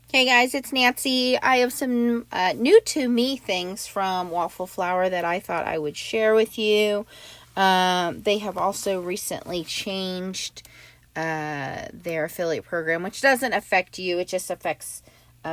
Hey guys, it's Nancy. I have some new to me things from Waffle Flower that I thought I would share with you. They have also recently changed their affiliate program, which doesn't affect you. It just affects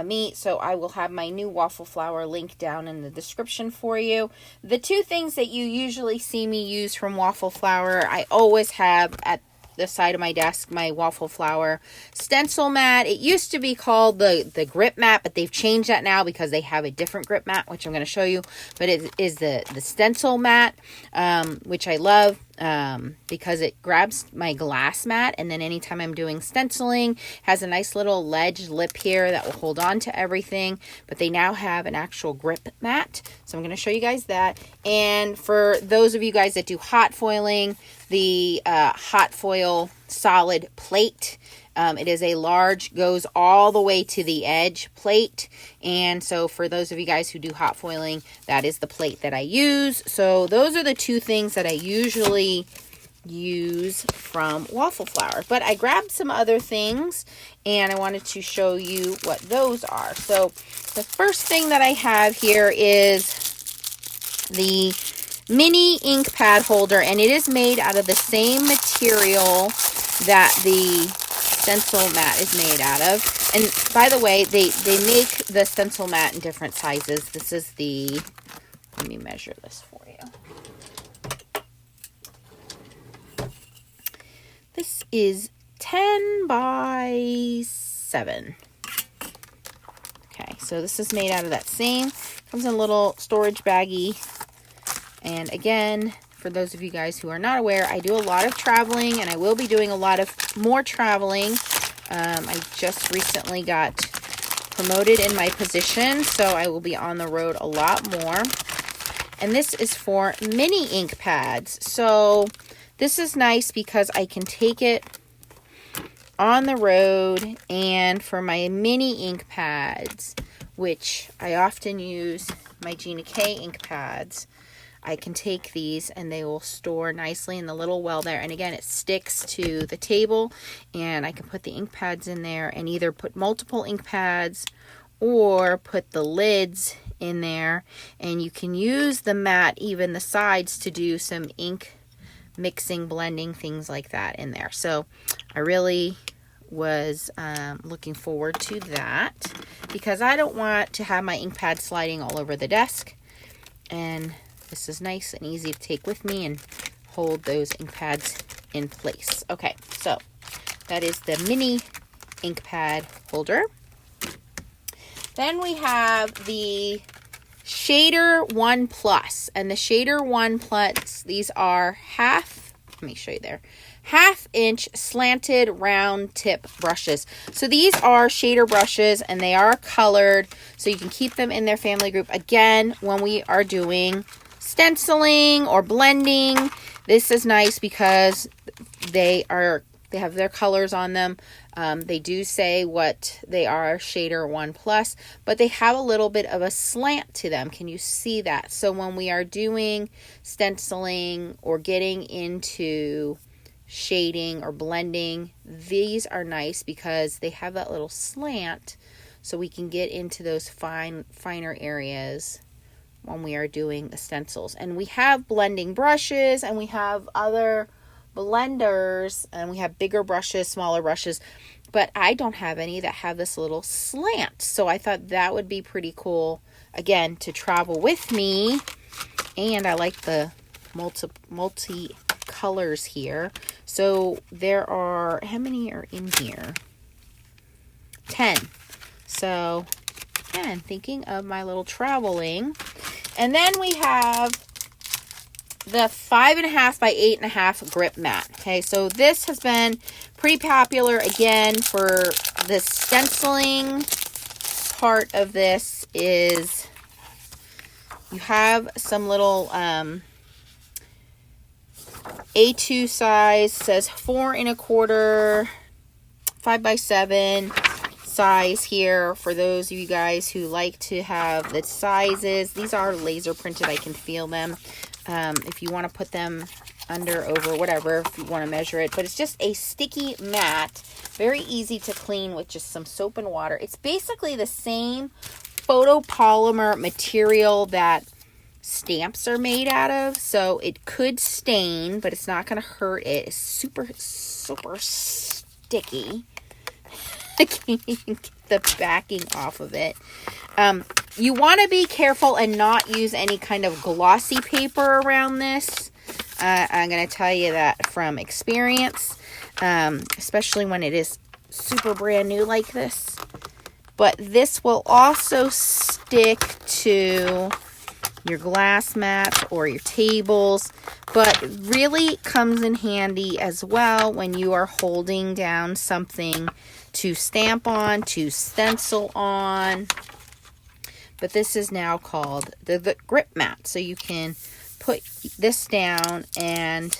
me. So I will have my new Waffle Flower link down in the description for you. The two things that you usually see me use from Waffle Flower, I always have at the side of my desk, my Waffle Flower stencil mat. It used to be called the grip mat, but they've changed that now because they have a different grip mat, which I'm going to show you. But it is the stencil mat, which I love because it grabs my glass mat, and then anytime I'm doing stenciling, has a nice little ledge lip here that will hold on to everything. But they now have an actual grip mat, so I'm going to show you guys that. And for those of you guys that do hot foiling, the hot foil solid plate, it is a large, goes all the way to the edge plate. And so for those of you guys who do hot foiling, that is the plate that I use. So those are the two things that I usually use from Waffle Flower. But I grabbed some other things and I wanted to show you what those are. So the first thing that I have here is the mini ink pad holder, and it is made out of the same material that the stencil mat is made out of. And by the way, they make the stencil mat in different sizes. This is the, let me measure this for you. This is 10 by 7. Okay, so this is made out of that same, comes in a little storage baggie. And again, for those of you guys who are not aware, I do a lot of traveling, and I will be doing a lot of more traveling. I just recently got promoted in my position, so I will be on the road a lot more. And this is for mini ink pads. So this is nice because I can take it on the road, and for my mini ink pads, which I often use my Gina K ink pads, I can take these and they will store nicely in the little well there. And again, it sticks to the table, and I can put the ink pads in there and either put multiple ink pads or put the lids in there. And you can use the mat, even the sides, to do some ink mixing, blending, things like that in there. So I really was looking forward to that because I don't want to have my ink pad sliding all over the desk. And this is nice and easy to take with me and hold those ink pads in place. Okay, so that is the mini ink pad holder. Then we have the Shader 1 Plus. And the Shader 1 Plus, these are let me show you there, 1/2 inch slanted round tip brushes. So these are shader brushes, and they are colored, so you can keep them in their family group. Again, when we are doing stenciling or blending, this is nice because they have their colors on them. They do say what they are, Shader 1 Plus, but they have a little bit of a slant to them. Can you see that? So when we are doing stenciling or getting into shading or blending, these are nice because they have that little slant, so we can get into those finer areas when we are doing the stencils. And we have blending brushes, and we have other blenders, and we have bigger brushes, smaller brushes, but I don't have any that have this little slant. So I thought that would be pretty cool, again, to travel with me. And I like the multi colors here. So there are, how many are in here? 10. So again, thinking of my little traveling. And then we have the 5.5 by 8.5 grip mat. Okay, so this has been pretty popular again for the stenciling part of this. Is you have some little A2 size, says 4 1/4, 5 by 7 size here for those of you guys who like to have the sizes. These are laser printed. I can feel them. If you want to put them under, over, whatever, if you want to measure it. But it's just a sticky mat. Very easy to clean with just some soap and water. It's basically the same photopolymer material that stamps are made out of. So it could stain, but it's not going to hurt it. It's super, super sticky. I can't even get the backing off of it. You want to be careful and not use any kind of glossy paper around this. I'm going to tell you that from experience, especially when it is super brand new like this. But this will also stick to your glass mats or your tables, but really comes in handy as well when you are holding down something to stamp on, to stencil on. But this is now called the grip mat. So you can put this down and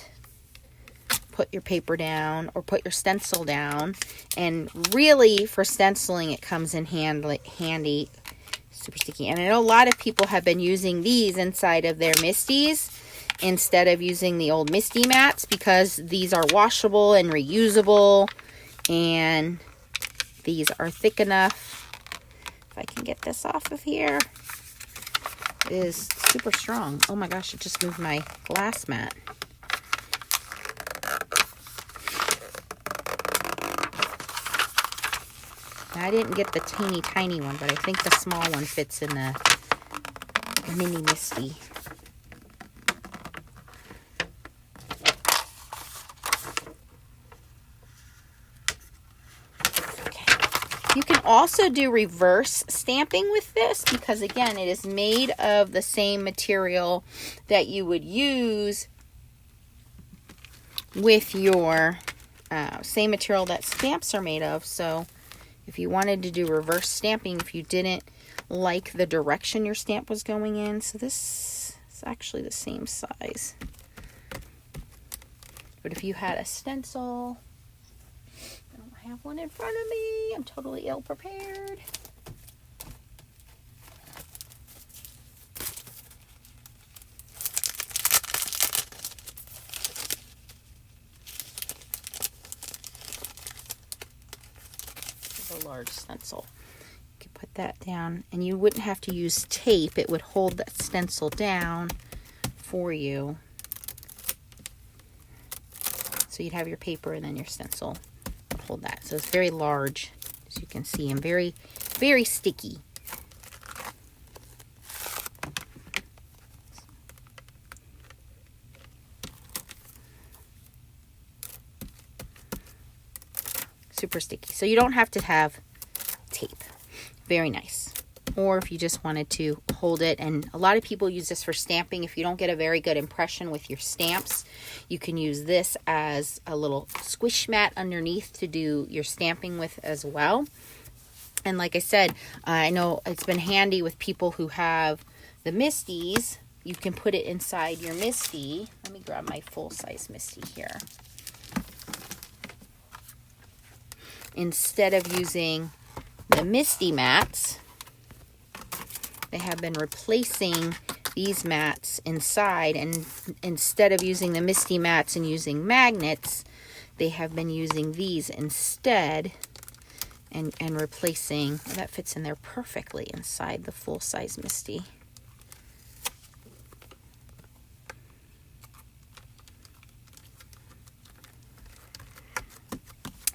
put your paper down or put your stencil down. And really for stenciling, it comes in handy. Super sticky. And I know a lot of people have been using these inside of their Misties instead of using the old Misty mats because these are washable and reusable. And these are thick enough. If I can get this off of here. It is super strong. Oh my gosh, it just moved my glass mat. I didn't get the teeny tiny one, but I think the small one fits in the mini Misty. You can also do reverse stamping with this because, again, it is made of the same material that you would use with your same material that stamps are made of. So if you wanted to do reverse stamping, if you didn't like the direction your stamp was going in. So this is actually the same size. But if you had a stencil... I have one in front of me. I'm totally ill prepared. A large stencil. You could put that down, and you wouldn't have to use tape. It would hold that stencil down for you. So you'd have your paper and then your stencil. Hold that. So it's very large, as you can see, and very, very sticky. Super sticky. So you don't have to have tape. Very nice. Or if you just wanted to hold it, and a lot of people use this for stamping. If you don't get a very good impression with your stamps, you can use this as a little squish mat underneath to do your stamping with as well. And like I said, I know it's been handy with people who have the Misties. You can put it inside your Misty. Let me grab my full-size Misty here. Instead of using the Misty mats, they have been replacing these mats inside, and instead of using the Misty mats and using magnets, they have been using these instead and replacing. That fits in there perfectly inside the full-size Misty.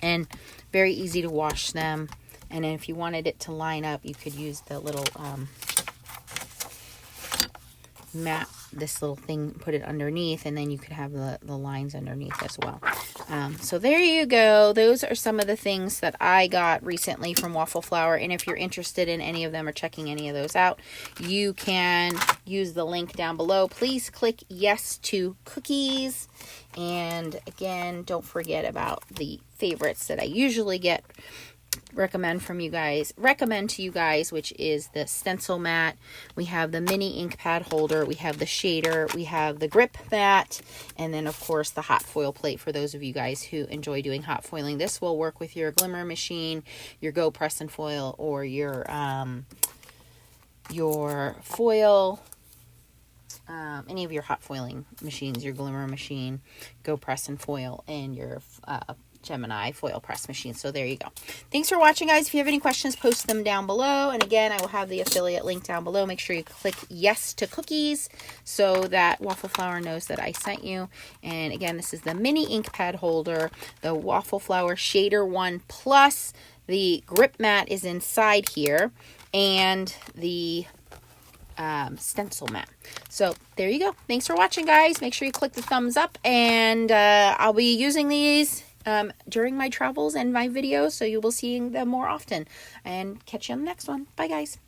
And very easy to wash them. And then if you wanted it to line up, you could use the little mat, this little thing, put it underneath, and then you could have the lines underneath as well. So there you go. Those are some of the things that I got recently from Waffle Flower. And if you're interested in any of them or checking any of those out, you can use the link down below. Please click yes to cookies. And again, don't forget about the favorites that I usually recommend to you guys, which is the stencil mat. We have the mini ink pad holder, we have the shader, we have the grip mat, and then of course the hot foil plate for those of you guys who enjoy doing hot foiling. This will work with your glimmer machine, your Go Press and Foil, or your foil any of your hot foiling machines, your Glimmer machine, Go Press and Foil, and your Gemini foil press machine. So there you go. Thanks for watching, guys. If you have any questions, post them down below. And again, I will have the affiliate link down below. Make sure you click yes to cookies so that Waffle Flower knows that I sent you. And again, this is the mini ink pad holder, the Waffle Flower Shader 1 Plus. The grip mat is inside here, and the stencil mat. So there you go. Thanks for watching, guys. Make sure you click the thumbs up, and I'll be using these during my travels and my videos, so you will see them more often. And catch you on the next one. Bye, guys.